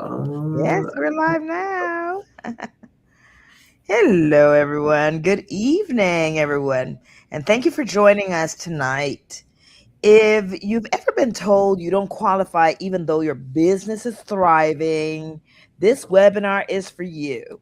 Yes, Uh, we're live now. Hello, everyone. Good evening, everyone. And thank you for joining us tonight. If you've ever been told you don't qualify even though your business is thriving, this webinar is for you.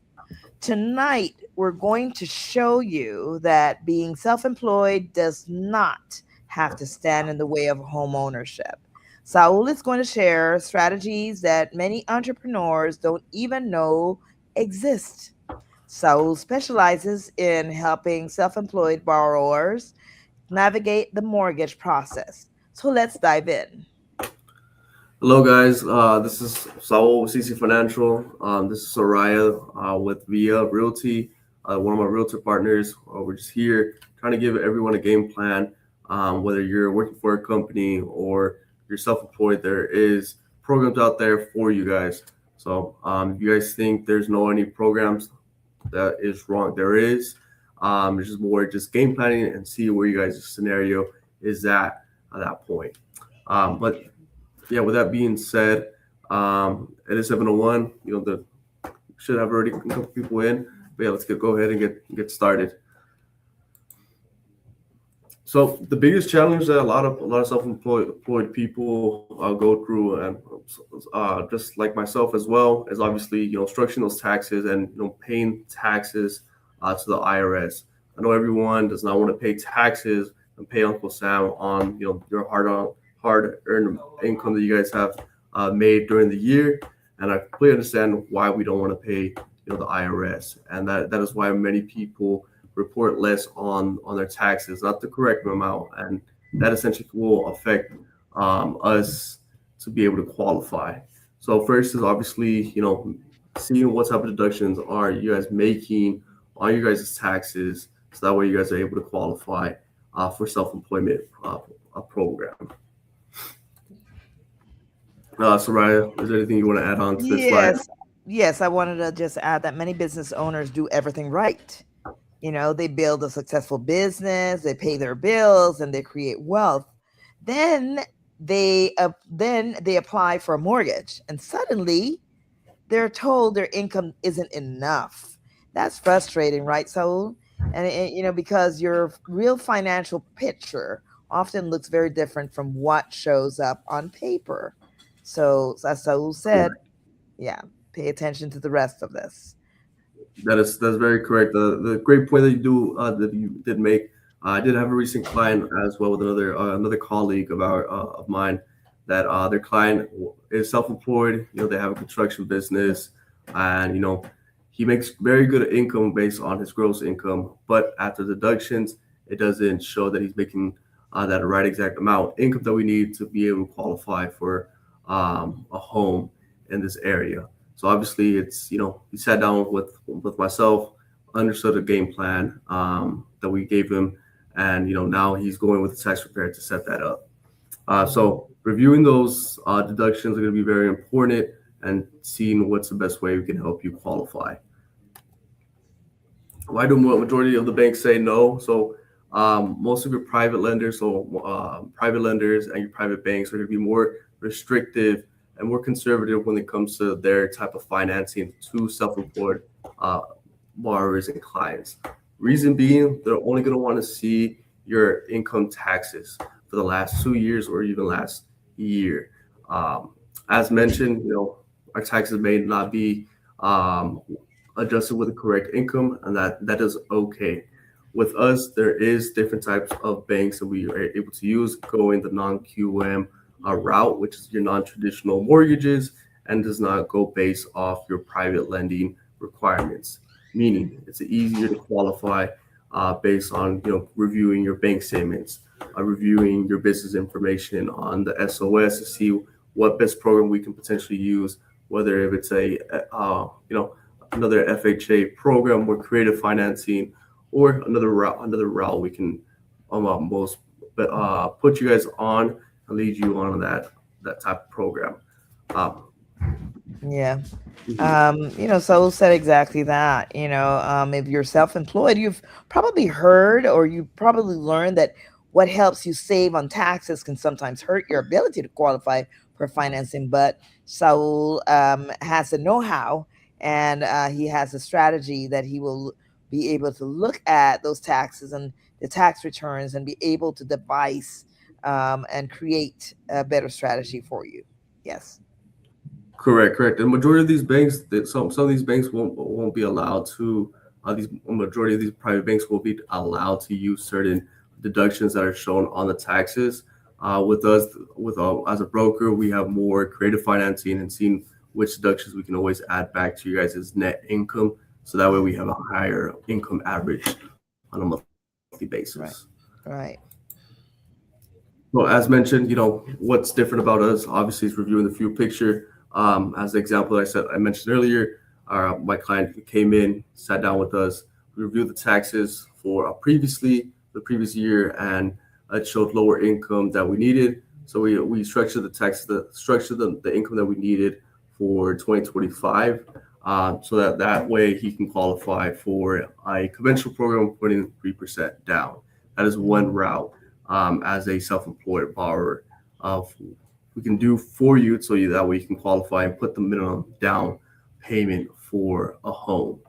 Tonight, we're going to show you that being self employed does not have to stand in the way of home ownership. Saul is going to share strategies that many entrepreneurs don't even know exist. Saul specializes in helping self employed borrowers navigate the mortgage process. So let's dive in. Hello, guys. This is Saul with CC Financial. This is Soraya with Via Realty, one of my realtor partners. We're just here trying to give everyone a game plan. Whether you're working for a company or you're self-employed, there is programs out there for you guys. So if you guys think there's no any programs, that is wrong. There is. It's just more just game planning and see where you guys' scenario is at that point. But yeah, with that being said, it is 7:01. The should have already a couple people in. But yeah, let's go ahead and get started. So the biggest challenge that a lot of self-employed people go through, and just like myself as well, is obviously structuring those taxes and paying taxes to the IRS. I know everyone does not want to pay taxes and pay Uncle Sam on your hard earned income that you guys have made during the year, and I completely understand why we don't want to pay the IRS, and that is why many people report less on their taxes, not the correct amount, and that essentially will affect us to be able to qualify. So first is obviously seeing what type of deductions are you guys making on your guys' taxes, so that way you guys are able to qualify for self-employment program. Soraya, is there anything you want to add on to this slide? Yes, yes, I wanted to just add that many business owners do everything right. They build a successful business, they pay their bills, and they create wealth. Then they apply for a mortgage, and suddenly they're told their income isn't enough. That's frustrating, right, Saul? And because your real financial picture often looks very different from what shows up on paper. So, as Saul said, yeah, pay attention to the rest of this. That's very correct. The great point that you did make. I did have a recent client as well with another colleague of mine that their client is self-employed. They have a construction business, and he makes very good income based on his gross income. But after deductions, it doesn't show that he's making that right exact amount of income that we need to be able to qualify for a home in this area. So obviously, it's he sat down with myself, understood a game plan that we gave him, and now he's going with the tax preparer to set that up. So reviewing those deductions are going to be very important, and seeing what's the best way we can help you qualify. Why do majority of the banks say no? So most of your private lenders, private lenders and your private banks are going to be more restrictive and more conservative when it comes to their type of financing to self-employed uh, borrowers and clients. Reason being, they're only going to want to see your income taxes for the last 2 years or even last year. Um, as mentioned, our taxes may not be um, adjusted with the correct income, and that is okay. With us, there is different types of banks that we are able to use, going the non-QM route, which is your non-traditional mortgages, and does not go based off your private lending requirements. Meaning, it's easier to qualify based on reviewing your bank statements, reviewing your business information on the SOS to see what best program we can potentially use, whether if it's a another FHA program or creative financing, or another route we can most put you guys on and lead you on that type of program. Um, Yeah. mhm. Saul said exactly that. If you're self employed, you've probably heard or you probably learned that what helps you save on taxes can sometimes hurt your ability to qualify for financing. But Saul has the know-how, and he has a strategy that he will be able to look at those taxes and the tax returns and be able to devise and create a better strategy for you. Yes. Correct, correct. And majority of these banks, that some of these banks won't be allowed to. These majority of these private banks will be allowed to use certain deductions that are shown on the taxes. With us, with as a broker, we have more creative financing and seeing which deductions we can always add back to you guys' net income. So that way we have a higher income average on a monthly basis. Right. Right. Well, as mentioned, what's different about us obviously is reviewing the full picture. As the example I mentioned earlier, my client came in, sat down with us, we reviewed the taxes for the previous year, and it showed lower income that we needed. So we structured the income that we needed for 2025, so that way he can qualify for a conventional program, putting 3% down. That is one Mm. route as a self-employed borrower. Uh, we can do for you so that way you can qualify and put the minimum down payment for a home.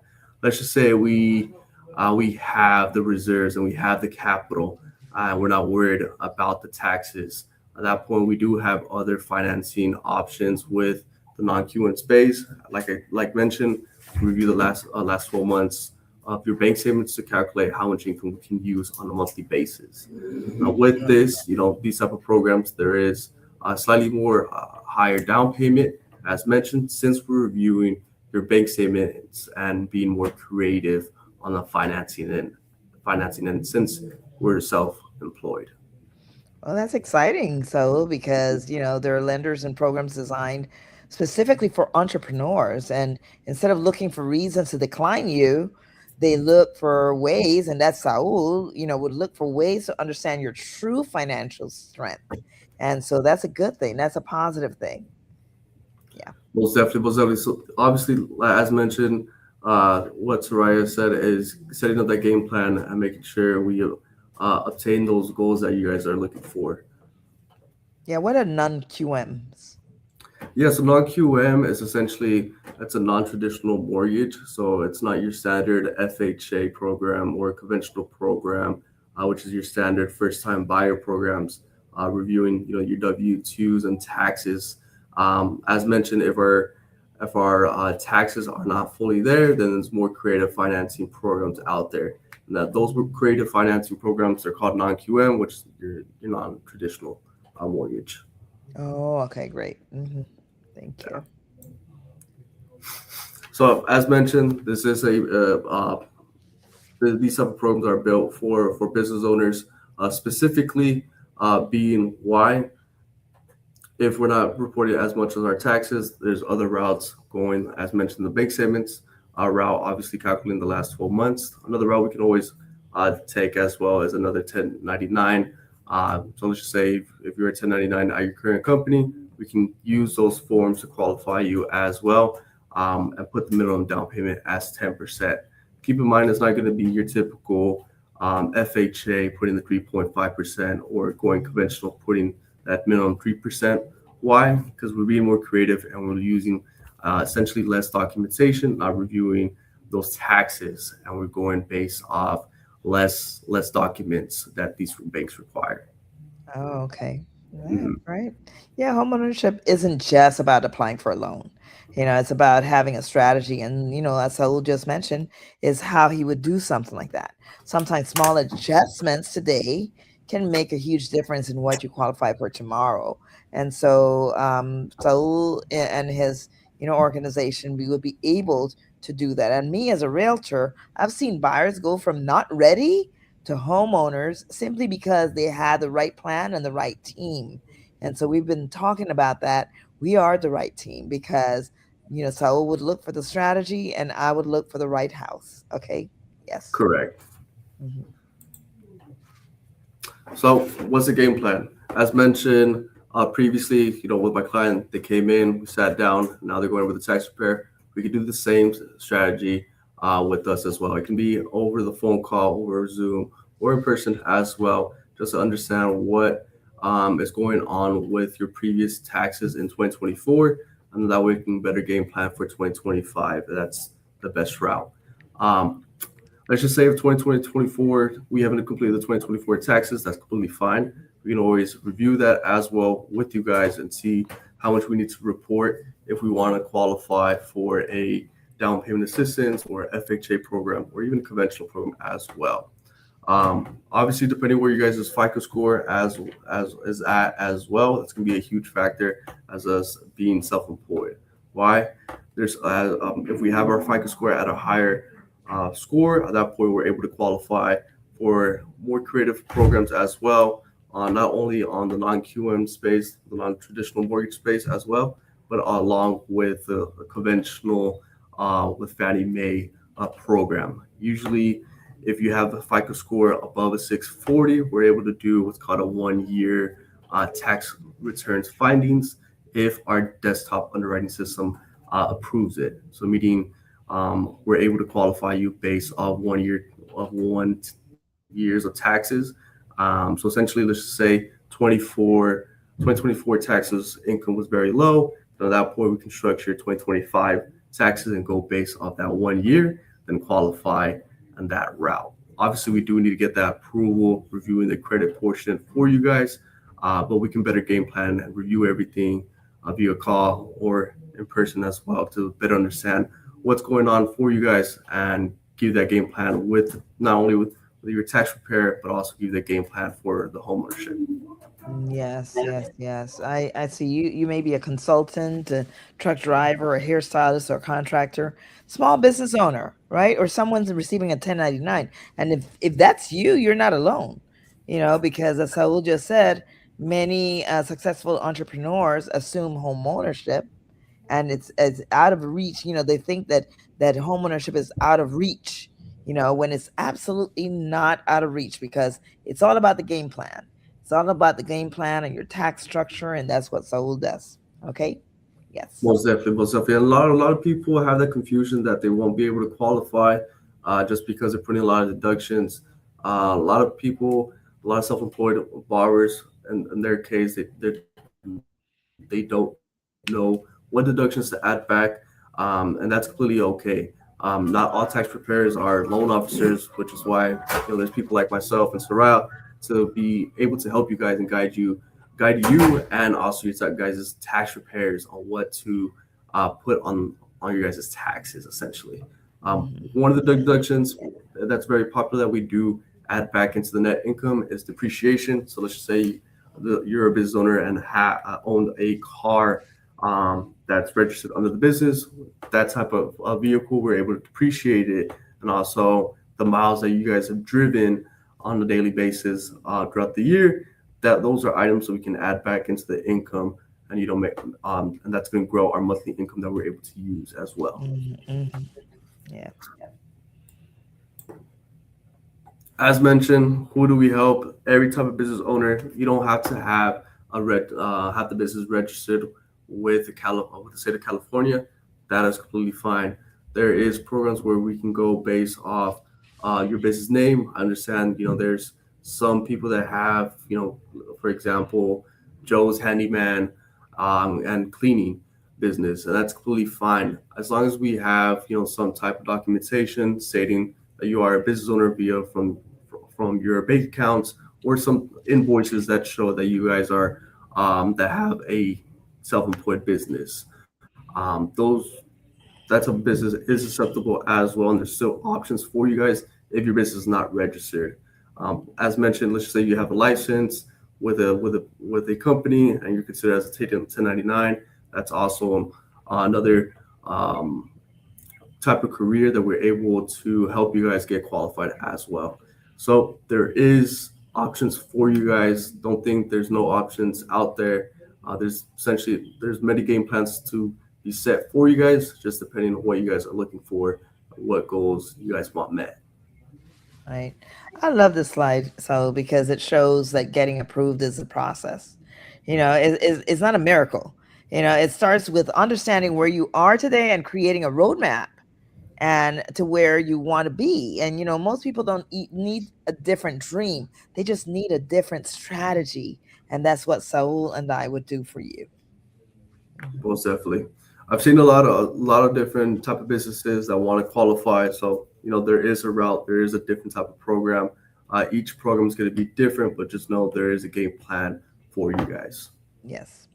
Let's just say we have the reserves and we have the capital. We're not worried about the taxes. At that point, we do have other financing options with the non-QM space. Like mentioned, review the last 12 months of your bank statements to calculate how much income we can use on a monthly basis. With this, these type of programs, there is a slightly more higher down payment, as mentioned, since we're reviewing your bank statements and being more creative on the financing and since we're self-employed. Well, that's exciting. So, because, there are lenders and programs designed specifically for entrepreneurs. And instead of looking for reasons to decline you, they look for ways, and that's Saul, would look for ways to understand your true financial strength. And so that's a good thing. That's a positive thing. Yeah. Most definitely. So obviously, as mentioned, what Soraya said is setting up that game plan and making sure we obtain those goals that you guys are looking for. Yeah. What are non QMs? Yeah, so non-QM is essentially it's a non-traditional mortgage. So it's not your standard FHA program or conventional program, which is your standard first-time buyer programs, reviewing your W-2s and taxes. As mentioned, if our taxes are not fully there, then there's more creative financing programs out there. And that those were creative financing programs are called non-QM, which is your non-traditional mortgage. Oh, okay. Great. Thank you. So as mentioned, this is these type of programs are built for business owners, specifically being why if we're not reporting as much as our taxes, there's other routes going, as mentioned, the bank statements route, obviously calculating the last 12 months. Another route we can always take as well as another 1099. So let's just say if you're a 1099 at your current company, we can use those forms to qualify you as well, and put the minimum down payment as 10%. Keep in mind, it's not going to be your typical FHA putting the 3.5% or going conventional putting that minimum 3%. Why? Because we're being more creative and we're using essentially less documentation, not reviewing those taxes, and we're going based off less documents that these banks require. Oh, okay. Right, Mhm. right. Yeah, homeownership isn't just about applying for a loan. It's about having a strategy. And, as Saul just mentioned, is how he would do something like that. Sometimes small adjustments today can make a huge difference in what you qualify for tomorrow. And so, Saul and his, organization, we would be able to do that. And me as a realtor, I've seen buyers go from not ready to homeowners simply because they had the right plan and the right team. And so we've been talking about that. We are the right team because, Saul would look for the strategy and I would look for the right house. Okay. Yes. Correct. Mhm. So what's the game plan? As mentioned previously, with my client, they came in, we sat down. Now they're going over the tax repair. We could do the same strategy with us as well. It can be over the phone call, over Zoom, or in person as well, just to understand what is going on with your previous taxes in 2024, and that way you can better game plan for 2025. That's the best route. Um, let's just say if 2024 we haven't completed the 2024 taxes, that's completely fine. We can always review that as well with you guys and see how much we need to report if we want to qualify for a down payment assistance or FHA program or even a conventional program as well. Obviously, depending where you guys' FICO score as is at as well, that's going to be a huge factor as us being self-employed. Why? If we have our FICO score at a higher score, at that point we're able to qualify for more creative programs as well, not only on the non-QM space, the non-traditional mortgage space as well, but along with the conventional with Fannie Mae program. Usually, if you have a FICO score above a 640, we're able to do what's called a 1 year tax returns findings if our desktop underwriting system approves it. So, meaning we're able to qualify you based on 1 year of 1 years of taxes. So essentially, let's just say 2024 taxes income was very low. So at that point, we can structure 2025 taxes and go based off that 1 year, then qualify on that route. Obviously, we do need to get that approval, reviewing the credit portion for you guys, but we can better game plan and review everything via call or in person as well to better understand what's going on for you guys and give that game plan with not only with your tax preparer, but also give the game plan for the homeownership. Yes, yes, yes. I see you. You may be a consultant, a truck driver, a hairstylist, or a contractor, small business owner, right? Or someone's receiving a 1099. And if that's you, you're not alone, because as Saul just said, many successful entrepreneurs assume home ownership, and it's out of reach. They think that home ownership is out of reach, when it's absolutely not out of reach, because it's all about the game plan. It's all about the game plan and your tax structure, and that's what Saul does. Okay? Yes. Most definitely, most definitely. And a lot of people have that confusion that they won't be able to qualify just because they're putting a lot of deductions. A lot of people, a lot of self-employed borrowers, in their case, they don't know what deductions to add back, and that's completely okay. Not all tax preparers are loan officers, which is why there's people like myself and Soraya to be able to help you guys and guide you and also your guys' tax preparers on what to put on your guys' taxes essentially. Hmm. One of the deductions that's very popular that we do add back into the net income is depreciation. So let's just say you're a business owner and owned a car that's registered under the business. That type of vehicle, we're able to depreciate it, and also the miles that you guys have driven on a daily basis throughout the year. That those are items that we can add back into the income, and you don't make, and that's going to grow our monthly income that we're able to use as well. Hmm. Hmm. Yeah. As mentioned, who do we help? Every type of business owner. You don't have to have the business registered with the state of California. That is completely fine. There is programs where we can go based off your business name. I understand. There's some people that have, for example, Joe's Handyman and cleaning business, and that's completely fine as long as we have, some type of documentation stating that you are a business owner via from your bank accounts or some invoices that show that you guys are that have a self-employed business. Those That type of business is acceptable as well, and there's still options for you guys if your business is not registered. As mentioned, let's just say you have a license with a company and you're considered as a 1099. That's also another type of career that we're able to help you guys get qualified as well. So there is options for you guys. Don't think there's no options out there. There's many game plans to be set for you guys, just depending on what you guys are looking for, what goals you guys want met. Right. I love this slide, so because it shows that getting approved is a process. It's not a miracle. It starts with understanding where you are today and creating a roadmap and to where you want to be. And most people don't need a different dream. They just need a different strategy. And that's what Saul and I would do for you. Mhm. Most definitely. I've seen a lot of different type of businesses that want to qualify. So there is a route, there is a different type of program. Each program is going to be different, but just know there is a game plan for you guys. Yes.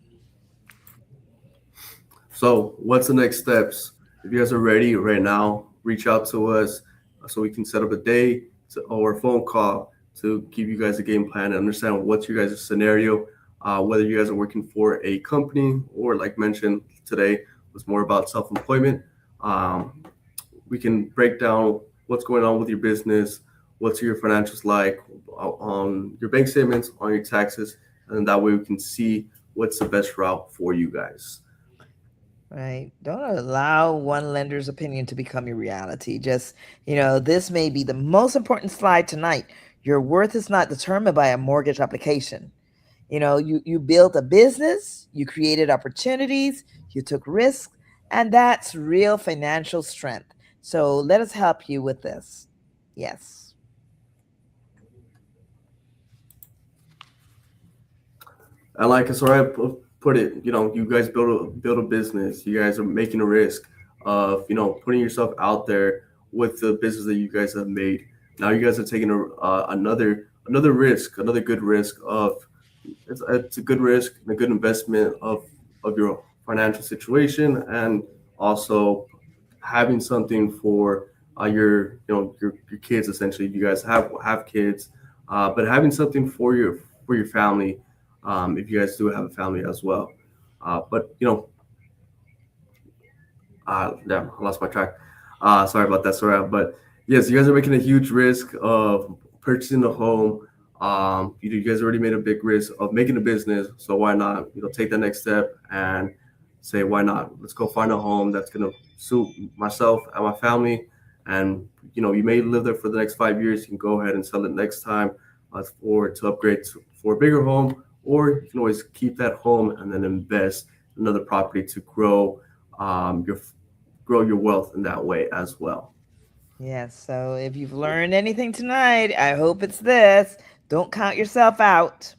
So what's the next steps? If you guys are ready right now, reach out to us so we can set up a day or a phone call to give you guys a game plan and understand what's your guys' scenario, whether you guys are working for a company or, like mentioned today, was more about self-employment. Um, we can break down what's going on with your business, what's your financials like on your bank statements, on your taxes, and that way we can see what's the best route for you guys. Right. Don't allow one lender's opinion to become your reality. Just, this may be the most important slide tonight. Your worth is not determined by a mortgage application. You built a business, you created opportunities, you took risks, and that's real financial strength. So let us help you with this. Yes. And like Soraya put it, you guys build a business. You guys are making a risk of putting yourself out there with the business that you guys have made. Now you guys are taking another risk, another good risk of it's a good risk and a good investment of your financial situation, and also having something for your kids. Essentially, you guys have kids, but having something for your family, if you guys do have a family as well. But damn, I lost my track. Sorry about that, Soraya. But yes, you guys are making a huge risk of purchasing a home. You guys already made a big risk of making a business, so why not take that next step and say why not? Let's go find a home that's gonna suit myself and my family. And you may live there for the next 5 years. You can go ahead and sell it next time, or to upgrade for a bigger home, or you can always keep that home and then invest in another property to your grow your wealth in that way as well. Yes. So if you've learned anything tonight, I hope it's this: don't count yourself out.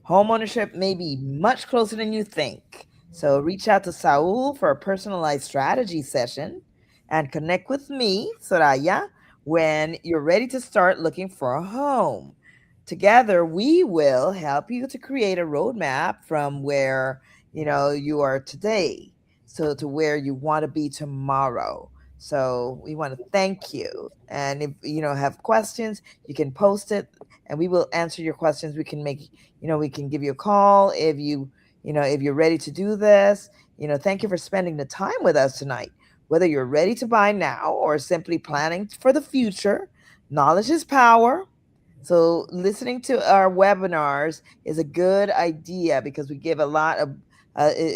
Homeownership may be much closer than you think. So reach out to Saul for a personalized strategy session and connect with me, Soraya, when you're ready to start looking for a home. Together, we will help you to create a roadmap from where you are today, so to where you want to be tomorrow. So we want to thank you. And if have questions, you can post it and we will answer your questions. We can give you a call if you're ready to do this. Thank you for spending the time with us tonight. Whether you're ready to buy now or simply planning for the future, knowledge is power. So listening to our webinars is a good idea because we give a lot of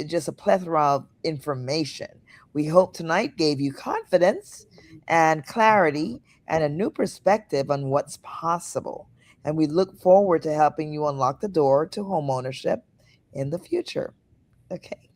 just a plethora of information. We hope tonight gave you confidence and clarity and a new perspective on what's possible. And we look forward to helping you unlock the door to homeownership in the future. Okay.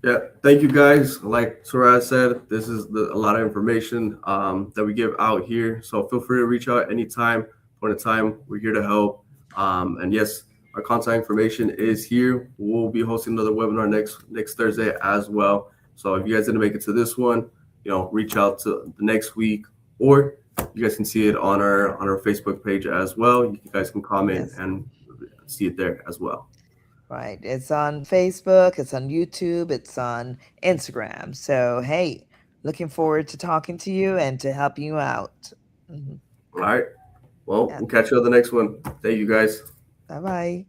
Yeah, thank you guys. Like Soraya said, this is a lot of information that we give out here. So feel free to reach out anytime, point of time. We're here to help. And yes, our contact information is here. We'll be hosting another webinar next Thursday as well. So if you guys didn't make it to this one, reach out to the next week, or you guys can see it on our Facebook page as well. You guys can comment Yes. and see it there as well. Right. It's on Facebook, it's on YouTube, it's on Instagram. So, hey, looking forward to talking to you and to help you out. Mhm. All right. Well, Yeah. we'll catch you on the next one. Thank you guys. Bye bye.